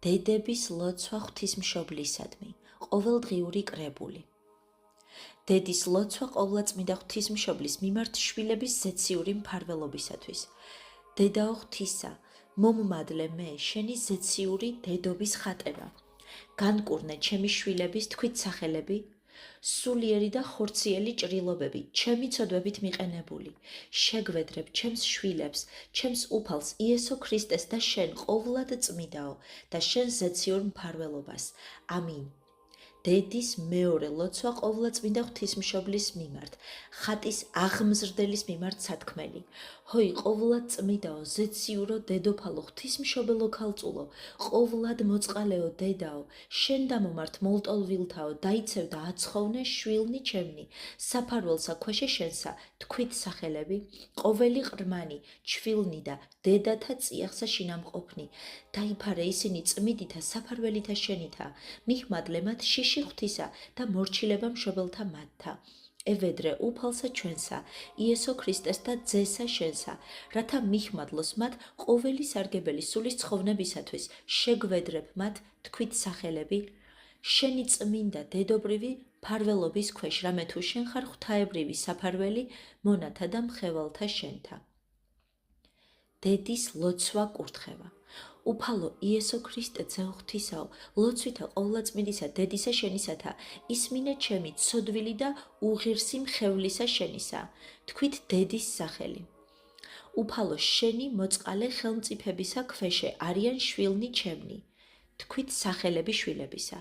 დედების ლოცვა ღვთისმშობლისადმი, ყოველდღიური კრებული. დედის ლოცვა ყოვლადწმიდა ღვთისმშობლის მიმართ შვილების ზეციური მფარველობისათვის. დედაო ღვთისა, მომმადლე მე შენი ზეციური დედობის ხატება. განკურნე ჩემი შვილების თქვით სახელები, სულიერი და ხორციელი ჭრილობები, ჩემი ცოდვებით მიყენებული. შეგვედრებ ჩემს შვილებს, ჩემს უფალს იესო ქრისტეს და შენ ყოვლად წმიდაო და შენ ზეციურ მფარველობას. ამინ. დედის მეორე ლოცვა ყოვლადწმიდა ღვთისმშობლის მიმართ, ხატის აღმზრდელის მიმართ სათქმელი. ჰოი ყოვლადწმიდაო, ზეციურო დედოფალო, ღვთისმშობელო ქალწულო, ყოვლად მოწყალეო დედაო, შენ დამომართ მოლტოლვილთაო, დაიცევ და აცხოვნე შვილნი ჩემნი, საფარველსა ქვეშე შენსა, თქვით სახელები, ყოველი ყრმანი, ჩვილნი და დედათა წიაღსა შინამყოფნი, დაიფარე ისინი წმიდითა საფარველითა შენითა, მიხმადლე მათ შიში ღვთისა და მორჩილება მშობელთა მათთა. ევედრე უფალსა ჩვენსა, იესო ქრისტეს და ძესა შენსა, რათა მიხმადლოს მათ ყოველი სარგებელი სულის ცხოვნებისათვის, შეგვედრებ მათ თქვით სახელები, შენი წმინდა დედობრივი მფარველობის ქვეშ, რამე თუ შენ ხარ ღვთაებრივი საფარველი მონათა და მხევალთა შენთა. დედის ლოცვა კურთხევა. უფალო იესო ქრისტე ძე ღვთისაო, ლოცვითა ყოვლადწმიდისა დედისა შენისათა, ისმინე ჩემი ცოდვილი და უღირსი მხევლისა შენისა, თქვით დედის სახელი. უფალო შენი მოწყალე ხელმწიფებისა ქვეშე არიან შვილნი ჩემნი, თქვით სახელები შვილებისა.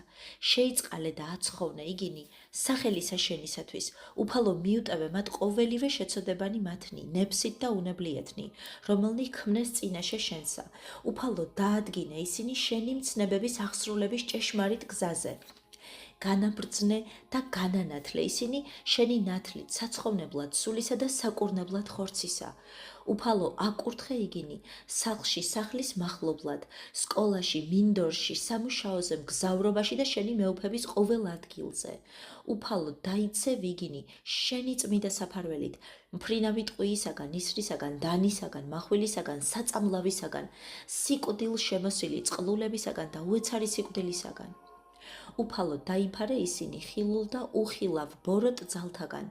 შეიწყალე და აცხოვნე იგინი სახელისა შენისათვის, უფალო მიუტევე მათ ყოველივე შეცოდებანი მათნი, ნებსით და უნებლიეთნი, რომელნი ქმნეს წინაშე შენსა. უფალო დაადგინე ისინი შენი მცნებების აღსრულების ჭეშმარიტ გზაზე. განაბრძნე და განანათლე ისინი შენი ნათლით საცხოვნებლად სულისა და საკურნებლად ხორცისა. უფალო აკურთხე იგინი სახლში სახლის მახლობლად, სკოლაში, მინდორში, სამუშაოზე, მგზავრობაში და შენი მეუფების ყოველ ადგილზე. უფალო დაიცევ იგინი შენი წმიდა საფარველით, მფრინავი ტყვიისაგან, ისრისაგან, დანისაგან, מחვილისაგან, საწამლავისაგან, სიკვდილ შემოსილი წყლულებისაგან და უეცარი სიკვდილისაგან. უფალო დაიფარე ისინი ხილულ და უხილავ ბოროტ ძალთაგან,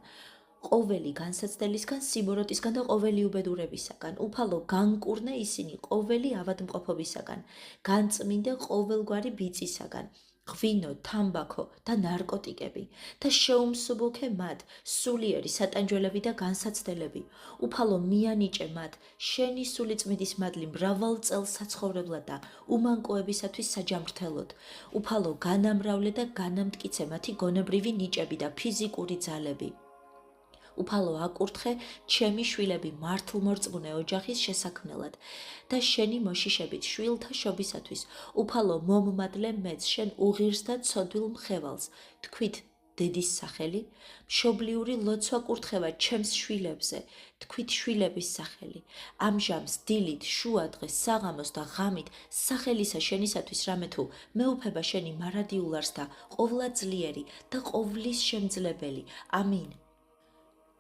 ყოველი განსაცდელისგან, სიბოროტისგან და ყოველი უბედურებისაგან. უფალო განკურნე ისინი ყოველი ავადმყოფობისაგან, განწმინდე ყოველგვარი ბიწისაგან, ღვინო, თამბაქო და ნარკოტიკები და შეუმსუბუქე მათ სულიერი სატანჯველები და განსაცდელები. უფალო მიანიჭე მათ შენი სული წმიდის მადლი მრავალ წელს საცხოვრებლად და უმანკოებისათვის საჯამრთელოდ. უფალო განამრავლე და განამტკიცე მათი გონებრივი ნიჭები და ფიზიკური ძალები. უფალო აკურთხე ჩემი შვილები მართლმორწმუნე ოჯახის შესაქმნელად და შენი მოშიშებით შვილთა შობისათვის. უფალო მომმადლე მეც შენ უღირს და ცოდვილ მხევალს, თქვით დედის სახელი, მშობლიური ლოცვა კურთხევა ჩემს შვილებზე, თქვით შვილების სახელი. ამჟამს დილით, შუადღეს, საღამოს და ღამით სახელისა შენისათვის, რამე თუ მეუფება შენი მარადიულარს და ყოვლადძლიერი და ყოვლის შემძლებელი. ამინ.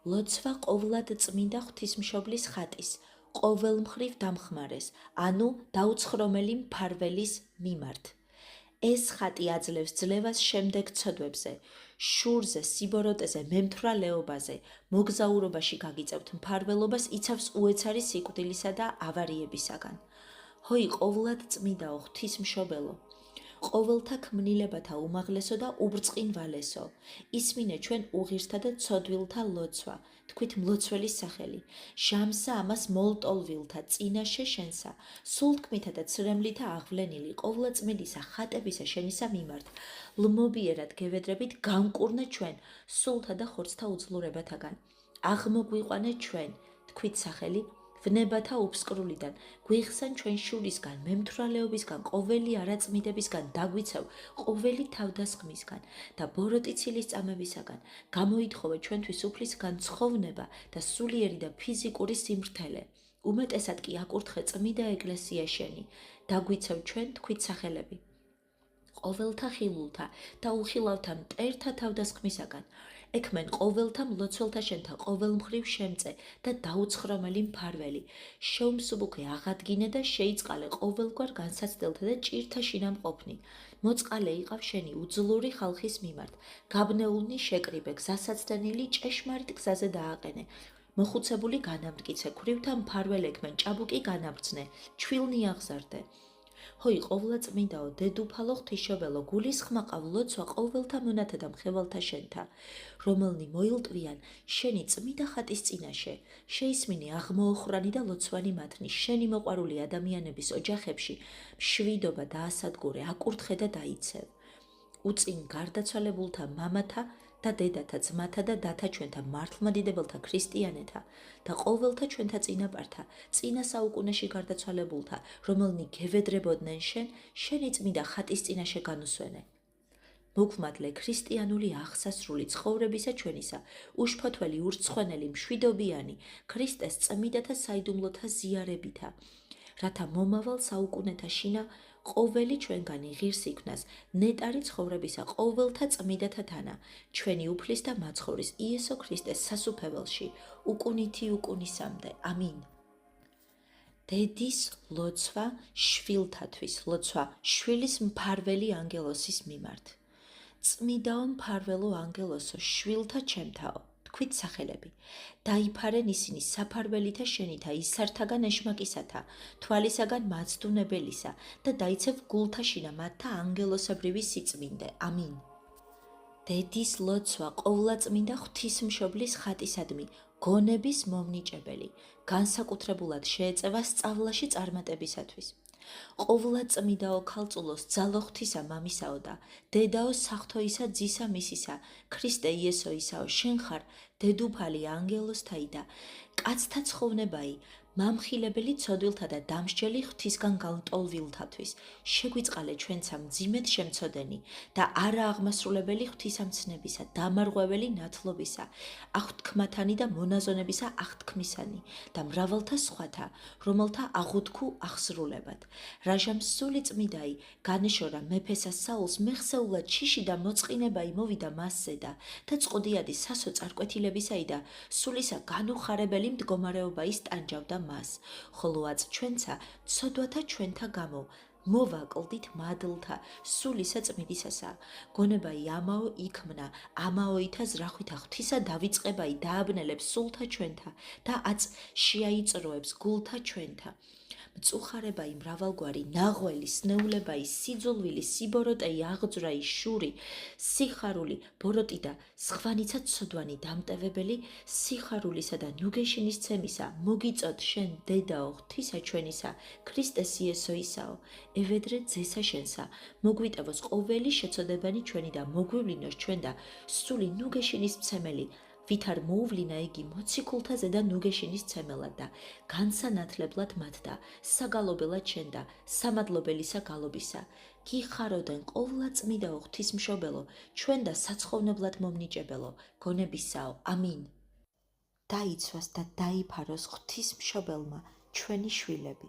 ლოცვა ყოვლადწმიდა ღვთისმშობლის ხატის, ყოველმხრივ დამხმარეს, ანუ დაუცხრომელი მფარველის მიმართ. ეს ხატი აძლევს ძლევას შემდეგ ცოდვებზე, შურზე, სიბოროტეზე, მემთვრალეობაზე, მოგზაურობაში გაგიწევთ მფარველობას, იცავს უეცარი სიკვდილისა და ავარიებისაგან. ჰოი ყოვლადწმიდაო ღვთისმშობელო, ყოველთა ქმნილებათა უმაღლესო და უბრწყინვალესო, ისმინე ჩვენ უღირსთა და ცოდვილთა ლოცვა, თქვით მლოცველის სახელი, ჟამსა ამას მოლტოლვილთა წინაშე შენსა, სულთქმითა და ცრემლითა აღვლენილი ყოვლადწმიდისა ხატებისა შენისა მიმართ, ლმობიერად გევედრებით განკურნე ჩვენ სულთა და ხორცთა უძლურებათაგან, აღმოგვიყვანე ჩვენ, თქვით სახელი, ვნებათა უფსკრულიდან, გვიხსან ჩვენ შურისგან, მემთვრალეობისგან, ყოველი არაწმიდებისგან, დაგვიცევ ყოველი თავდასხმისგან და ბოროტი ცილის წამებისაგან, გამოითხოვე ჩვენთვის უფლის განცხოვნება და სულიერი და ფიზიკური სიმრთელე. უმეტესად კი აკურთხე წმიდა ეკლესია შენი, დაგვიცევ ჩვენ თქვით სახელები. ყოველთა ხილულთა და უხილავთა მტერთა თავდასხმისაგან, ეგ მენ ყოველთა მლოცველთა შენთა ყოველმხრივ შემწე და დაუცხრომელი მფარველი, შეუმსუბუქი აღადგინე და შეიწყალე ყოველგვარ განსაცდელთა და ჭირთა შინამყოფნი. მოწყალე იყავ შენი უძლური ხალხის მიმართ, გაბნეულნი შეკრიბე, გზასაცდენილი ჭეშმარიტ გზაზე დააყენე. მოხუცებული განამტკიცე, ქვრივთა მფარველ ექმენ ჭაბუკი განაბრძნე, ჩვილნი აღზარდე. ჰოი ყოვლადწმინდაო, დედუფალო ღვთისმშობელო, გულისხმაყავ ლოცვა ყოველთა მონათა და მხევალთა შენთა, რომელნი მოილტვიან შენი წმიდა ხატის წინაშე, შეისმინე აღმოოხრანი და ლოცვანი მათნი, შენი მოყვარული ადამიანების ოჯახებში მშვიდობა დაასადგურე, აკურთხე და დაიცევ. უწინ გარდაცვალებულთა მამათა და დედათა, ძმათა და დათა ჩვენთა მართლმადიდებელთა ქრისტიანეთა და ყოველთა ჩვენთა წინაპართა, წინა საუკუნეში გარდაცვალებულთა, რომელნი გევედრებოდნენ შენი წმინდა ხატის წინაშე განუსვენე. მოგვმადლე ქრისტიანული აღსასრული ცხოვრებისა ჩვენისა, უშფოთველი, ურცხვენელი, მშვიდობიანი, ქრისტეს წმიდათა საიდუმლოთა ზიარებითა, რათა მომავალ საუკუნეთა შინა ყოველი ჩვენგანი ღირს იქნას ნეტარი ცხოვრებისა ყოველთა წმიდათა თანა, ჩვენი უფლის და მაცხოვრის იესო ქრისტეს სასუფეველში, უკუნითი უკუნისამდე. ამინ. დედის ლოცვა შვილთათვის, ლოცვა შვილის მფარველი ანგელოსის მიმართ. წმიდაო მფარველო ანგელოსო, შვილთა ჩემთაო, თქვით სახელები. დაიფარენ ისინი საფარველითა შენითა, ისართაგან ეშმაკისათა, თვალისაგან მაცდუნებელისა და დაიცევ გულთა შინა მათთა ანგელოსებრივი სიწმინდე. ამინ. დედის ლოცვა ყოვლადწმინდა ღვთისმშობლის ხატისადმი, გონების მომნიჭებელი, განსაკუთრებულად შეეწევა სწავლაში წარმატებისათვის. ყოვლადწმიდაო ქალწულოს ძალო ღვთისა მამისაო და დედაო საღვთოისა ძისა მისისა, ქრისტე იესო ისაო, შენ ხარ დედუფალი ანგელოსთაი და კაცთა ცხოვნებაი, მამხილებელი ცოდვილთა და დამსჯელი ღვთისგან განტოლვილთათვის, შეგვიწყალე ჩვენცა მძიმედ შემცოდენი და არა აღმასრულებელი ღვთისამცნებისა, დამარღვეველი ნათლობისა, აღთქმათანი და მონაზონებისა აღთქმისანი და მრავალთა სხვათა, რომელთა აღუთქუ აღსრულებად. რაჟამ სული წმიდაი განეშორა მეფესა საულს, მეხსეულად შიში და მოწყინებაი მოვიდა მასზე და წყუდიადი სასო წარკვეთილებისაი და სულისა განუხარებელი მდგომარეობაი სტანჯავდა მას, ხოლო აც ჩვენცა ცოდვათა ჩვენთა გამო მოვაკლდით მადლთა სულისა წმიდისასა. გონებაი ამაო იქმნა, ამაოითა ზრახვითა ღვთისა დავიწყებაი დააბნელებს სულთა ჩვენთა და აც შეაიწროებს გულთა ჩვენთა. მწუხარებაი მრავალგვარი, ნაღველი, სნეულებაი, სიძულვილი, სიბოროტეი, აღძვრაი, შური, სიხარული, ბოროტი და სხვანიცა ცოდვანი დამტევებელი, სიხარულისა და ნუგეშინის ცემისა, მოგიწოდ შენ დედაო ღვთისა ჩვენისა, ქრისტეს იესო ისაო, ევედრე ძესა შენსა, მოგვიტევოს ყოველი შეცოდებანი ჩვენი და მოგვივლინოს ჩვენ და სული ნუგეშინის მცემელი, ვით არ მოუვლინა იგი მოციქულთაზე და ნუგეშინის ცემელად და განსანათლებლად მათ და საგალობელად შენ და სამადლობელისა გალობისა. გიხაროდენ ყოვლადწმიდაო ღვთისმშობელო, ჩვენ და საცხოვნებლად მომნიჭებელო, გონებისაო. ამინ. დაიცვას და დაიფაროს ღვთისმშობელმა ჩვენი შვილები.